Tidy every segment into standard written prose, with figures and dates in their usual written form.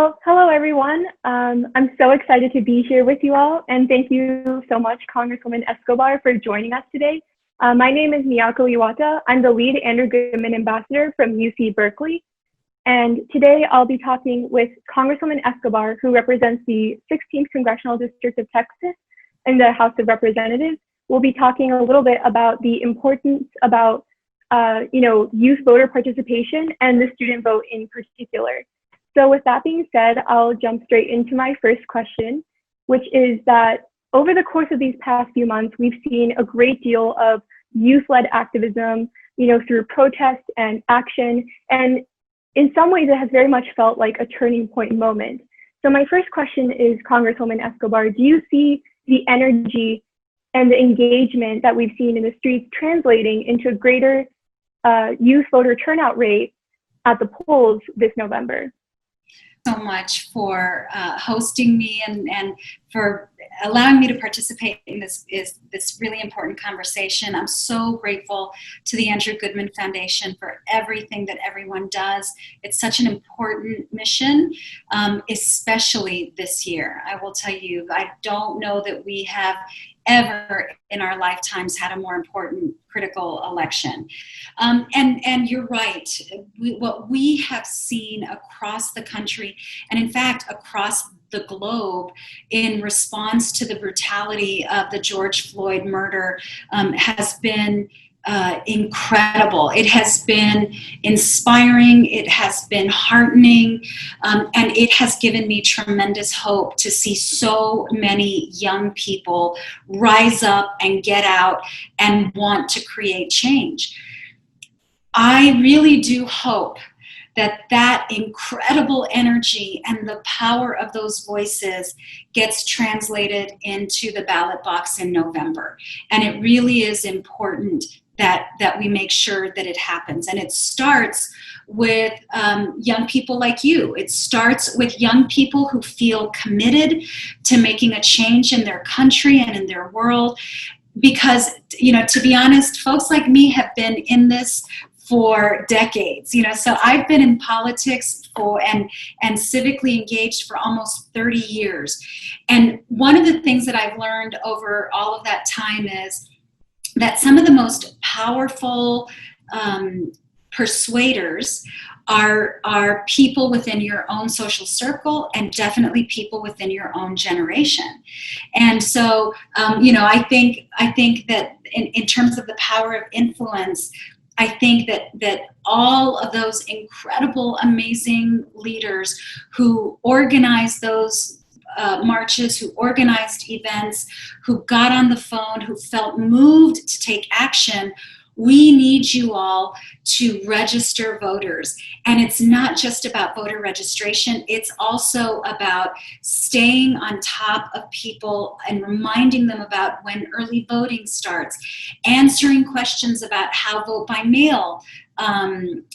Well, hello everyone. I'm so excited to be here with you all, and thank you so much, Congresswoman Escobar, for joining us today. My name is Miyako Iwata. I'm the lead Andrew Goodman ambassador from UC Berkeley, and today I'll be talking with Congresswoman Escobar, who represents the 16th Congressional District of Texas in the House of Representatives. We'll be talking a little bit about the importance about youth voter participation and the student vote in particular. So with that being said, I'll jump straight into my first question, which is that over the course of these past few months, we've seen a great deal of youth-led activism, through protest and action. And in some ways, it has very much felt like a turning point moment. So my first question is, Congresswoman Escobar, do you see the energy and the engagement that we've seen in the streets translating into a greater youth voter turnout rate at the polls this November? So much for hosting me and for allowing me to participate in this really important conversation. I'm so grateful to the Andrew Goodman Foundation for everything that everyone does. It's such an important mission, especially this year. I will tell you, I don't know that we have ever in our lifetimes had a more important critical election. And you're right, what we have seen across the country, and in fact across the globe, in response to the brutality of the George Floyd murder has been incredible. It has been inspiring, it has been heartening, and it has given me tremendous hope to see so many young people rise up and get out and want to create change. I really do hope that incredible energy and the power of those voices gets translated into the ballot box in November. And it really is important that we make sure that it happens. And it starts with young people like you. It starts with young people who feel committed to making a change in their country and in their world. Because, to be honest, folks like me have been in this for decades, so I've been in politics and civically engaged for almost 30 years. And one of the things that I've learned over all of that time is that some of the most powerful persuaders are people within your own social circle, and definitely people within your own generation. And so, I think that in terms of the power of influence, I think that all of those incredible, amazing leaders who organized those marches, who organized events, who got on the phone, who felt moved to take action, we need you all to register voters. And it's not just about voter registration, it's also about staying on top of people and reminding them about when early voting starts, answering questions about how vote by mail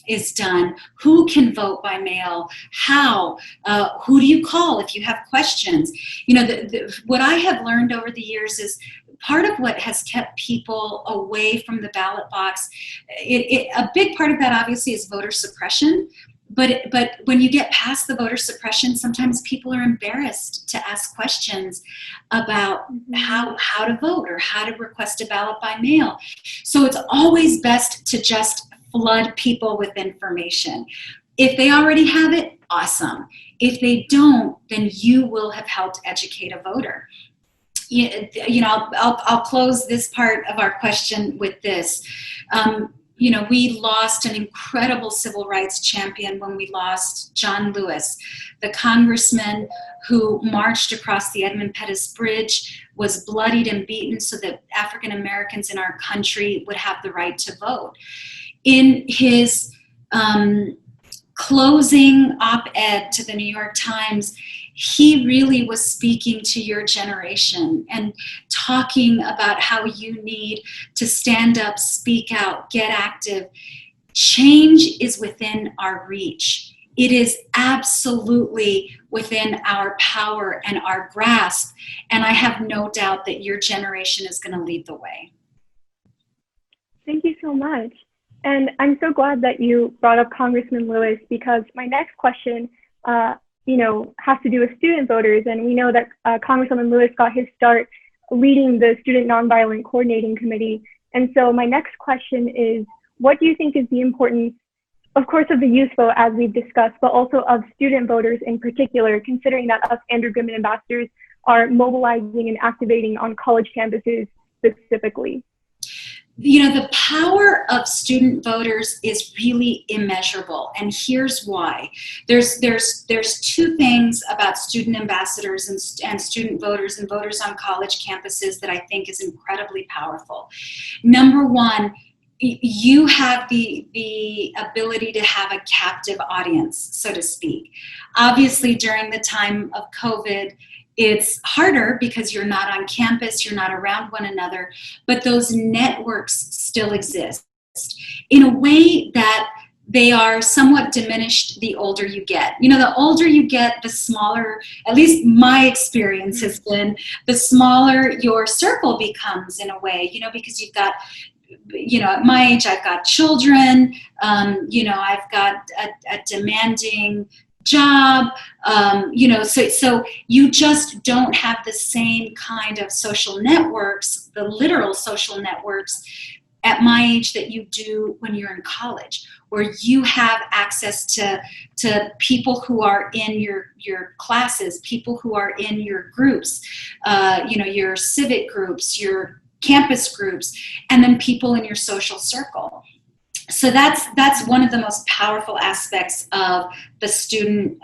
is done, who can vote by mail, how, who do you call if you have questions. What I have learned over the years is part of what has kept people away from the ballot box. A big part of that obviously is voter suppression. But when you get past the voter suppression, sometimes people are embarrassed to ask questions about how to vote or how to request a ballot by mail. So it's always best to just flood people with information. If they already have it, awesome. If they don't, then you will have helped educate a voter. I'll close this part of our question with this. We lost an incredible civil rights champion when we lost John Lewis, the congressman who marched across the Edmund Pettus Bridge, was bloodied and beaten so that African Americans in our country would have the right to vote. In his closing op-ed to the New York Times, he really was speaking to your generation and talking about how you need to stand up, speak out, get active. Change is within our reach. It is absolutely within our power and our grasp. And I have no doubt that your generation is going to lead the way. Thank you so much. And I'm so glad that you brought up Congressman Lewis, because my next question has to do with student voters. And we know that Congresswoman Lewis got his start leading the Student Nonviolent Coordinating Committee. And so my next question is, what do you think is the importance, of course, of the youth vote, as we've discussed, but also of student voters in particular, considering that us Andrew Goodman ambassadors are mobilizing and activating on college campuses specifically? The power of student voters is really immeasurable, and here's why. There's two things about student ambassadors and student voters and voters on college campuses that I think is incredibly powerful. Number one, you have the ability to have a captive audience, so to speak. Obviously, during the time of COVID, it's harder because you're not on campus, you're not around one another, but those networks still exist in a way that they are somewhat diminished the older you get. The older you get, the smaller, at least my experience has been, the smaller your circle becomes in a way, because you've got, at my age, I've got children, I've got a demanding job, so you just don't have the same kind of social networks, the literal social networks at my age that you do when you're in college, where you have access to people who are in your classes, people who are in your groups, your civic groups, your campus groups, and then people in your social circle. So that's one of the most powerful aspects of the student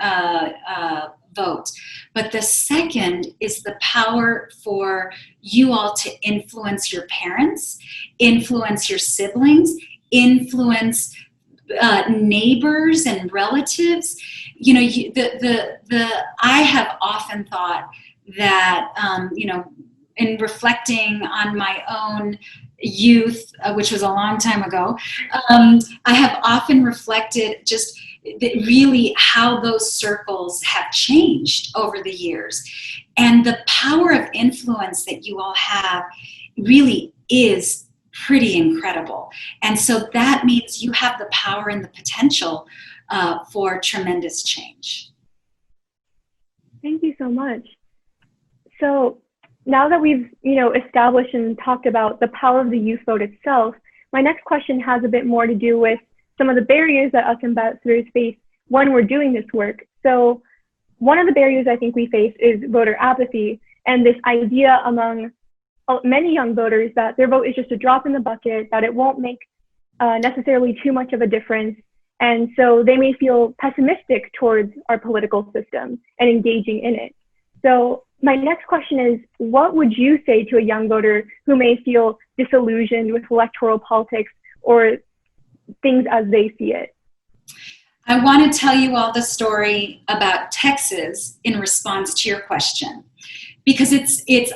vote. But the second is the power for you all to influence your parents, influence your siblings, influence neighbors and relatives. I have often thought that in reflecting on my own youth, which was a long time ago, I have often reflected just really how those circles have changed over the years. And the power of influence that you all have really is pretty incredible. And so that means you have the power and the potential for tremendous change. Thank you so much. So now that we've, established and talked about the power of the youth vote itself, my next question has a bit more to do with some of the barriers that us ambassadors face when we're doing this work. So one of the barriers I think we face is voter apathy, and this idea among many young voters that their vote is just a drop in the bucket, that it won't make necessarily too much of a difference. And so they may feel pessimistic towards our political system and engaging in it. So my next question is, what would you say to a young voter who may feel disillusioned with electoral politics or things as they see it? I want to tell you all the story about Texas in response to your question, because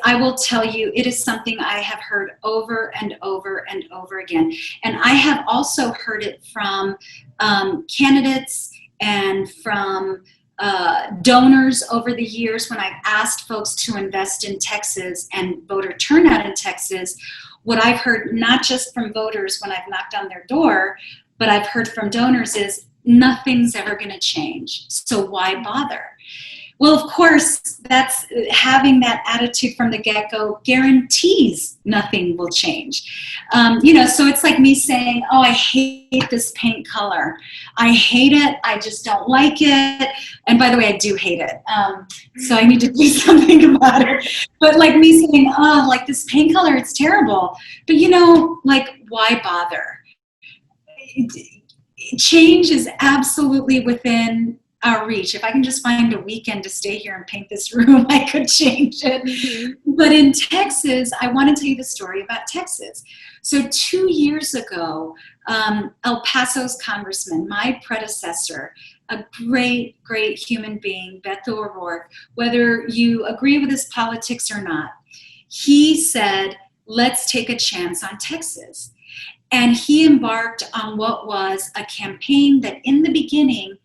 I will tell you, it is something I have heard over and over and over again. And I have also heard it from candidates and from donors over the years when I've asked folks to invest in Texas and voter turnout in Texas. What I've heard, not just from voters when I've knocked on their door, but I've heard from donors is, nothing's ever going to change, so why bother? Well, of course, that's having that attitude from the get-go guarantees nothing will change. So it's like me saying, oh, I hate this paint color. I hate it. I just don't like it. And by the way, I do hate it. So I need to do something about it. But like me saying, oh, like this paint color, it's terrible. But why bother? Change is absolutely within our reach. If I can just find a weekend to stay here and paint this room, I could change it. Mm-hmm. But in Texas, I want to tell you the story about Texas. So 2 years ago, El Paso's congressman, my predecessor, a great, great human being, Beto O'Rourke, whether you agree with his politics or not, he said, let's take a chance on Texas. And he embarked on what was a campaign that in the beginning,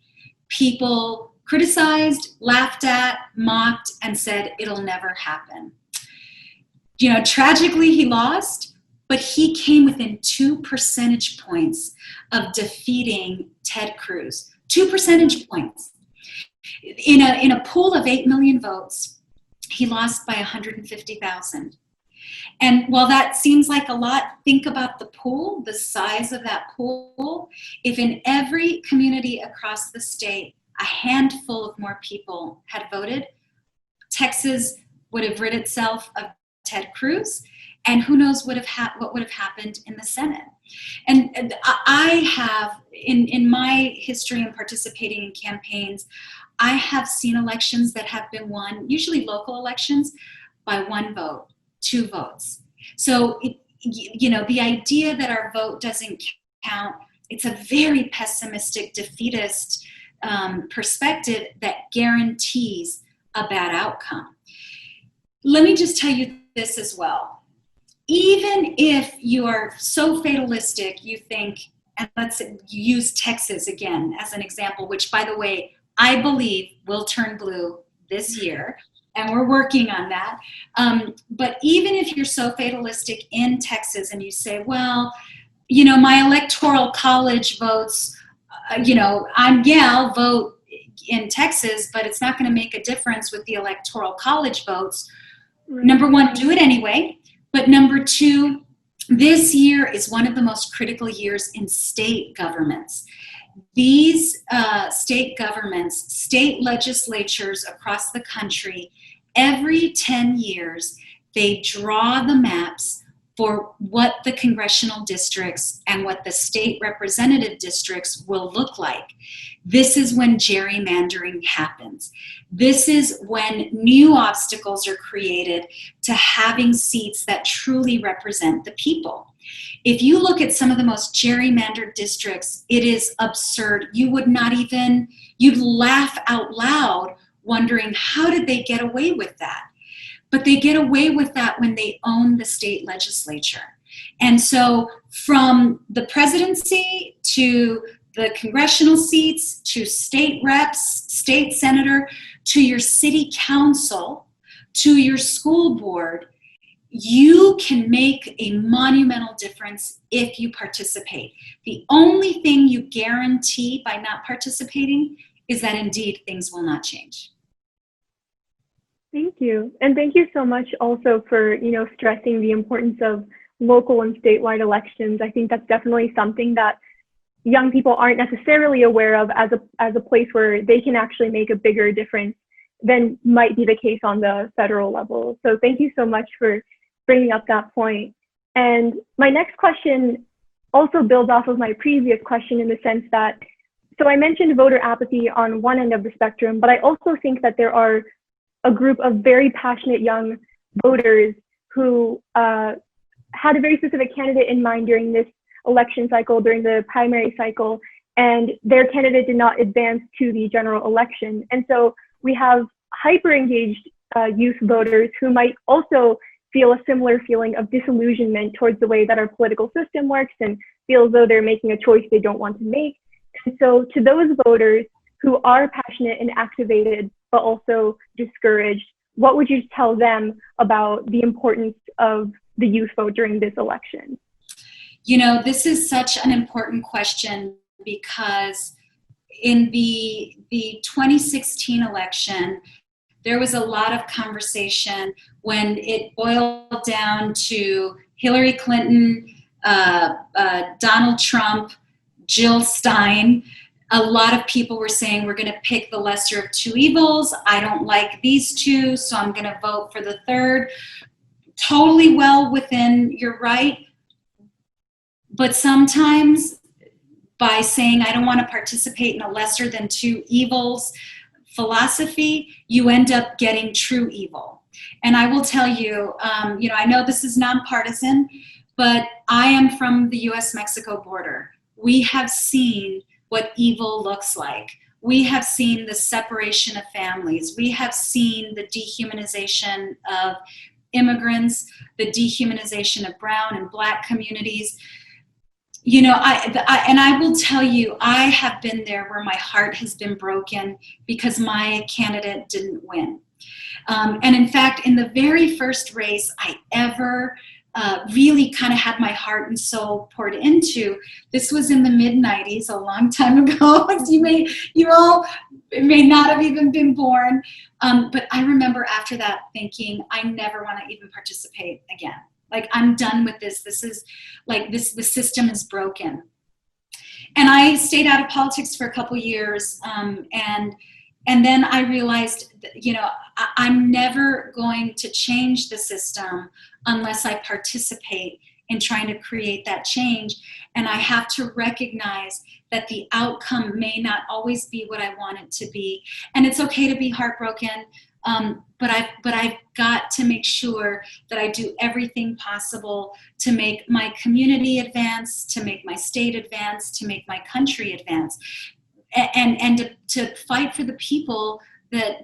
people criticized, laughed at, mocked, and said, it'll never happen. Tragically, he lost, but he came within 2 percentage points of defeating Ted Cruz. 2 percentage points. In a pool of 8 million votes, he lost by 150,000. And while that seems like a lot, think about the pool, the size of that pool. If in every community across the state, a handful of more people had voted, Texas would have rid itself of Ted Cruz, and who knows what would have happened in the Senate. And I have, in my history in participating in campaigns, I have seen elections that have been won, usually local elections, by 1 vote, 2 votes. So, the idea that our vote doesn't count, it's a very pessimistic, defeatist perspective that guarantees a bad outcome. Let me just tell you this as well. Even if you are so fatalistic, you think, and let's use Texas again as an example, which, by the way, I believe will turn blue this year, and we're working on that. But even if you're so fatalistic in Texas and you say, well, my electoral college votes, I'll vote in Texas, but it's not going to make a difference with the electoral college votes. Right. Number one, do it anyway. But number two, this year is one of the most critical years in state governments. These state governments, state legislatures across the country, every 10 years, they draw the maps for what the congressional districts and what the state representative districts will look like. This is when gerrymandering happens. This is when new obstacles are created to having seats that truly represent the people. If you look at some of the most gerrymandered districts, it is absurd. You'd laugh out loud wondering, how did they get away with that? But they get away with that when they own the state legislature. And so from the presidency to the congressional seats, to state reps, state senator, to your city council, to your school board, you can make a monumental difference if you participate. The only thing you guarantee by not participating is that indeed things will not change. Thank you. And thank you so much also for, stressing the importance of local and statewide elections. I think that's definitely something that young people aren't necessarily aware of as a place where they can actually make a bigger difference than might be the case on the federal level. So thank you so much for bringing up that point. And my next question also builds off of my previous question in the sense that, so I mentioned voter apathy on one end of the spectrum, but I also think that there are a group of very passionate young voters who had a very specific candidate in mind during this election cycle, during the primary cycle, and their candidate did not advance to the general election. And so we have hyper-engaged youth voters who might also feel a similar feeling of disillusionment towards the way that our political system works and feel as though they're making a choice they don't want to make. And so to those voters who are passionate and activated, but also discouraged, what would you tell them about the importance of the youth vote during this election? This is such an important question because in the 2016 election, there was a lot of conversation when it boiled down to Hillary Clinton, Donald Trump, Jill Stein. A lot of people were saying, we're going to pick the lesser of two evils. I don't like these two, so I'm going to vote for the third. Totally well within your right. But sometimes by saying, I don't want to participate in a lesser than two evils philosophy, you end up getting true evil. And I will tell you, I know this is nonpartisan, but I am from the US-Mexico border. We have seen what evil looks like. We have seen the separation of families. We have seen the dehumanization of immigrants, the dehumanization of brown and black communities. I will tell you, I have been there where my heart has been broken because my candidate didn't win. And in fact, in the very first race I ever really kind of had my heart and soul poured into. This was in the mid-90s, a long time ago. You all may not have even been born. But I remember after that thinking, I never want to even participate again. Like, I'm done with this. This is like, the system is broken. And I stayed out of politics for a couple years. And then I realized that, I'm never going to change the system unless I participate in trying to create that change. And I have to recognize that the outcome may not always be what I want it to be. And it's okay to be heartbroken, but I've got to make sure that I do everything possible to make my community advance, to make my state advance, to make my country advance, and to fight for the people that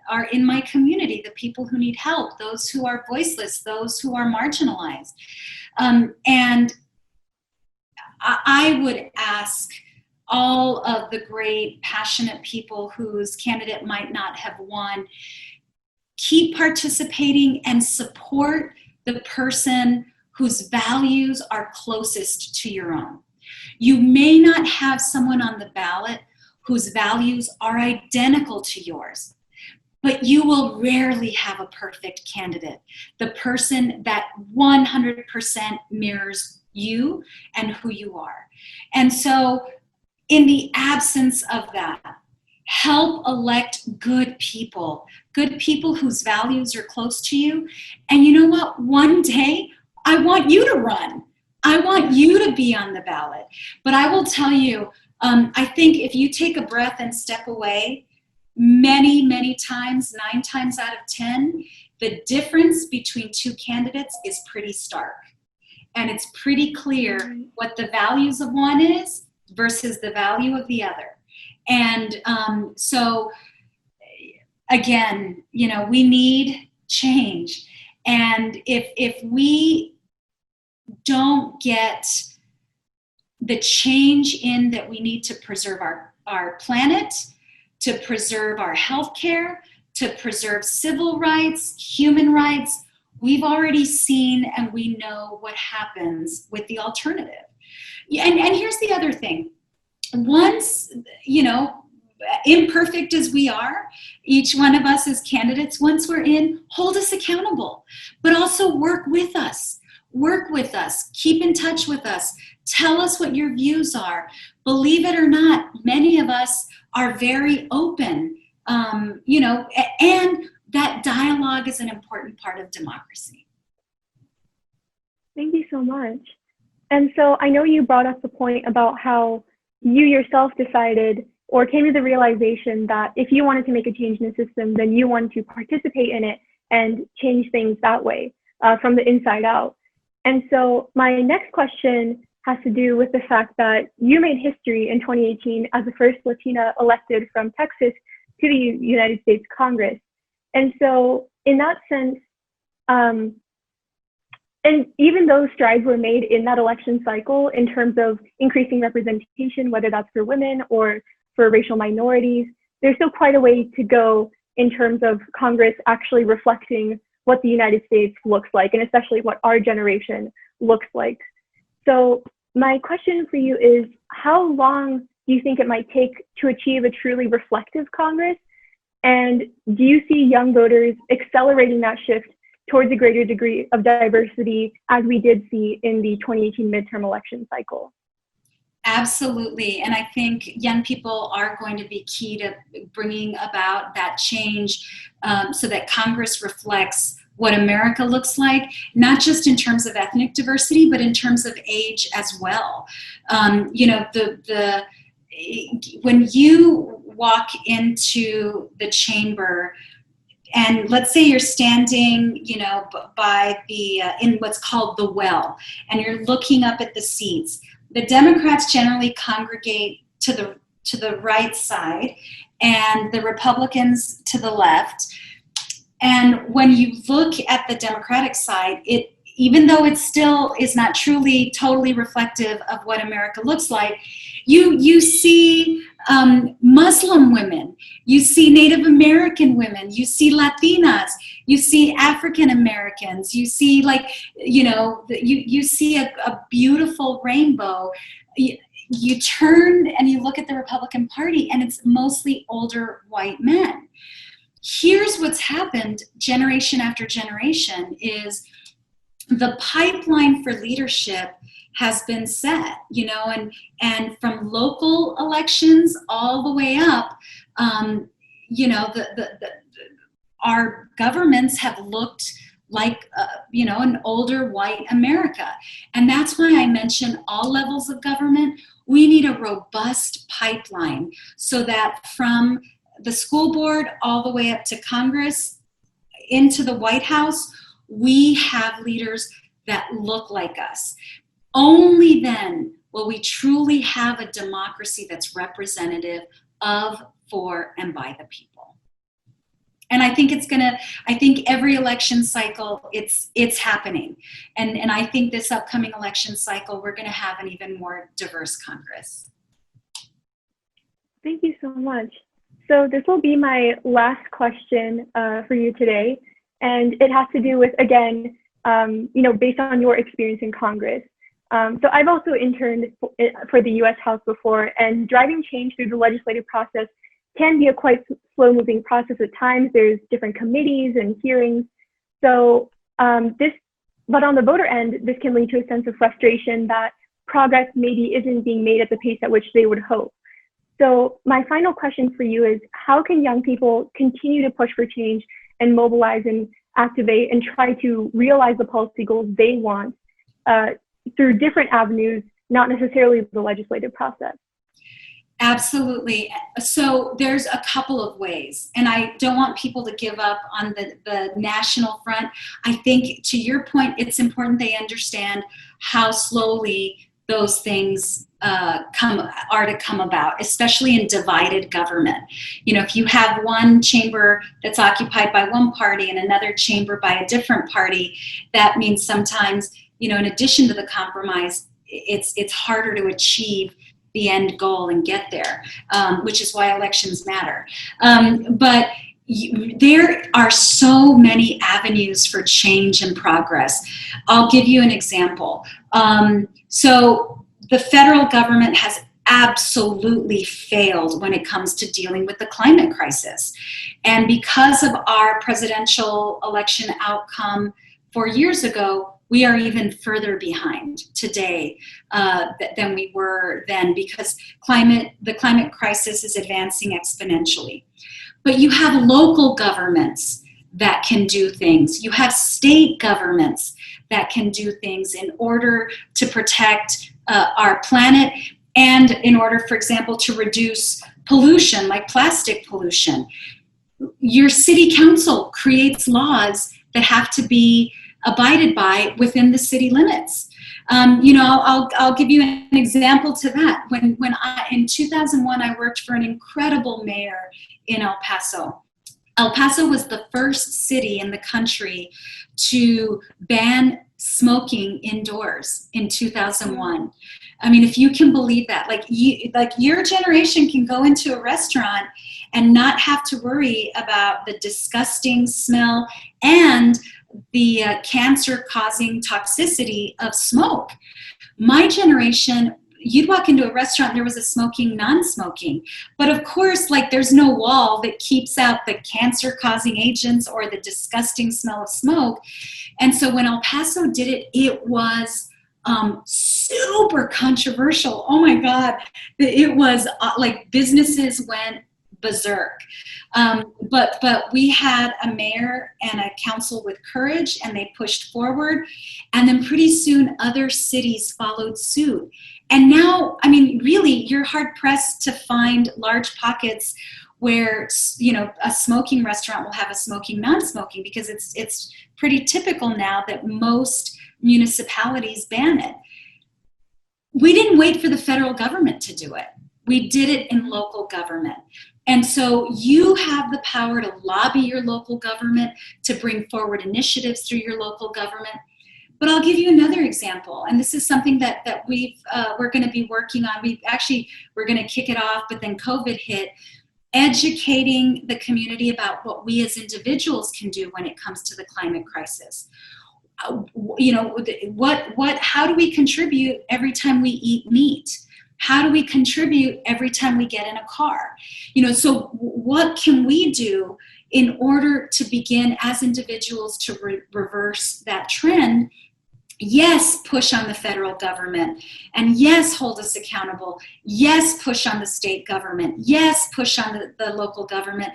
are in my community, the people who need help, those who are voiceless, those who are marginalized. And I would ask all of the great, passionate people whose candidate might not have won, keep participating and support the person whose values are closest to your own. You may not have someone on the ballot whose values are identical to yours, but you will rarely have a perfect candidate, the person that 100% mirrors you and who you are. And so, in the absence of that, help elect good people whose values are close to you. And you know what? One day, I want you to run. I want you to be on the ballot. But I will tell you, I think if you take a breath and step away, many, many times, 9 times out of 10, the difference between two candidates is pretty stark. And it's pretty clear what the values of one is versus the value of the other. And so, again, we need change. And if we don't get the change in that we need to preserve our planet, to preserve our healthcare, to preserve civil rights, human rights, we've already seen and we know what happens with the alternative. And here's the other thing. Once, imperfect as we are, each one of us as candidates, once we're in, hold us accountable, but also work with us. Work with us, keep in touch with us, tell us what your views are. Believe it or not, many of us are very open, and that dialogue is an important part of democracy. Thank you so much. And so I know you brought up the point about how you yourself decided or came to the realization that if you wanted to make a change in the system, then you wanted to participate in it and change things that way, from the inside out. And so my next question has to do with the fact that you made history in 2018 as the first Latina elected from Texas to the United States Congress. And so in that sense, and even though strides were made in that election cycle in terms of increasing representation, whether that's for women or for racial minorities, there's still quite a way to go in terms of Congress actually reflecting what the United States looks like, and especially what our generation looks like. So my question for you is, how long do you think it might take to achieve a truly reflective Congress? And do you see young voters accelerating that shift towards a greater degree of diversity as we did see in the 2018 midterm election cycle? Absolutely. And I think young people are going to be key to bringing about that change, so that Congress reflects what America looks like, not just in terms of ethnic diversity, but in terms of age as well. When you walk into the chamber, and let's say you're standing, by the in what's called the well, and you're looking up at the seats. The Democrats generally congregate to the right side, and the Republicans to the left. And when you look at the Democratic side, even though it still is not truly totally reflective of what America looks like, You see Muslim women, you see Native American women, you see Latinas, you see African Americans, you see you see a beautiful rainbow. You turn and you look at the Republican Party and it's mostly older white men. Here's what's happened generation after generation is the pipeline for leadership has been set, and from local elections all the way up, our governments have looked like, an older white America. And that's why I mention all levels of government. We need a robust pipeline so that from the school board all the way up to Congress, into the White House, we have leaders that look like us. Only then will we truly have a democracy that's representative of, for, and by the people. And I think I think every election cycle, it's happening. And I think this upcoming election cycle, we're gonna have an even more diverse Congress. Thank you so much. So this will be my last question for you today. And it has to do with, again, based on your experience in Congress. So I've also interned for the US House before, and driving change through the legislative process can be a quite slow-moving process at times. There's different committees and hearings. So but on the voter end, this can lead to a sense of frustration that progress maybe isn't being made at the pace at which they would hope. So my final question for you is, how can young people continue to push for change and mobilize and activate and try to realize the policy goals they want through different avenues, not necessarily the legislative process? Absolutely. So there's a couple of ways, and I don't want people to give up on the national front. I think, to your point, it's important they understand how slowly those things are to come about, especially in divided government. If you have one chamber that's occupied by one party and another chamber by a different party, that means sometimes, in addition to the compromise, it's harder to achieve the end goal and get there, which is why elections matter. But there are so many avenues for change and progress. I'll give you an example. So the federal government has absolutely failed when it comes to dealing with the climate crisis. And because of our presidential election outcome 4 years ago, we are even further behind today than we were then, because the climate crisis is advancing exponentially. But you have local governments that can do things. You have state governments that can do things in order to protect our planet, and in order, for example, to reduce pollution, like plastic pollution. Your city council creates laws that have to be abided by within the city limits. I'll give you an example to that. When in 2001, I worked for an incredible mayor in El Paso. El Paso was the first city in the country to ban smoking indoors in 2001. I mean, if you can believe that, like your generation can go into a restaurant and not have to worry about the disgusting smell and the cancer-causing toxicity of smoke. My generation, you'd walk into a restaurant and there was a smoking, non-smoking. But of course, there's no wall that keeps out the cancer-causing agents or the disgusting smell of smoke. And so when El Paso did it, it was super controversial. Oh my God. It was businesses went berserk. But we had a mayor and a council with courage, and they pushed forward. And then pretty soon other cities followed suit. And now, I mean, really, you're hard pressed to find large pockets where, a smoking restaurant will have a smoking, non-smoking, because it's pretty typical now that most municipalities ban it. We didn't wait for the federal government to do it. We did it in local government. And so you have the power to lobby your local government, to bring forward initiatives through your local government. But I'll give you another example, and this is something that we're going to be working on. We're going to kick it off, but then COVID hit. Educating the community about what we as individuals can do when it comes to the climate crisis. You know, how do we contribute every time we eat meat? How do we contribute every time we get in a car? You know, so what can we do in order to begin as individuals to reverse that trend? Yes, push on the federal government, and yes, hold us accountable. Yes, push on the state government. Yes, push on the local government,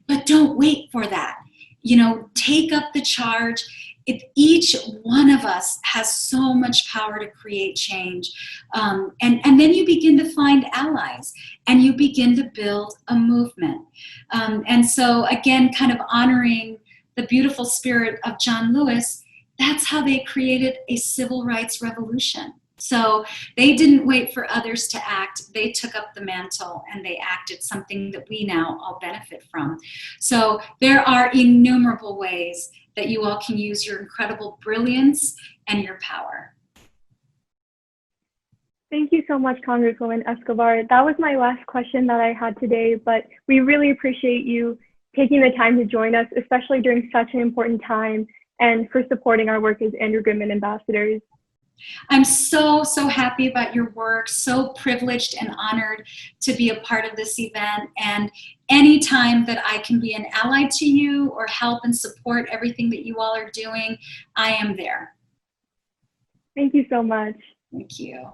but don't wait for that. You know, take up the charge. If each one of us has so much power to create change, and then you begin to find allies, and you begin to build a movement. And so again, kind of honoring the beautiful spirit of John Lewis, that's how they created a civil rights revolution. So they didn't wait for others to act. They took up the mantle and they acted, something that we now all benefit from. So there are innumerable ways that you all can use your incredible brilliance and your power. Thank you so much, Congresswoman Escobar. That was my last question that I had today, but we really appreciate you taking the time to join us, especially during such an important time, and for supporting our work as Andrew Goodman ambassadors. I'm so happy about your work, so privileged and honored to be a part of this event. And anytime that I can be an ally to you or help and support everything that you all are doing, I am there. Thank you so much. Thank you.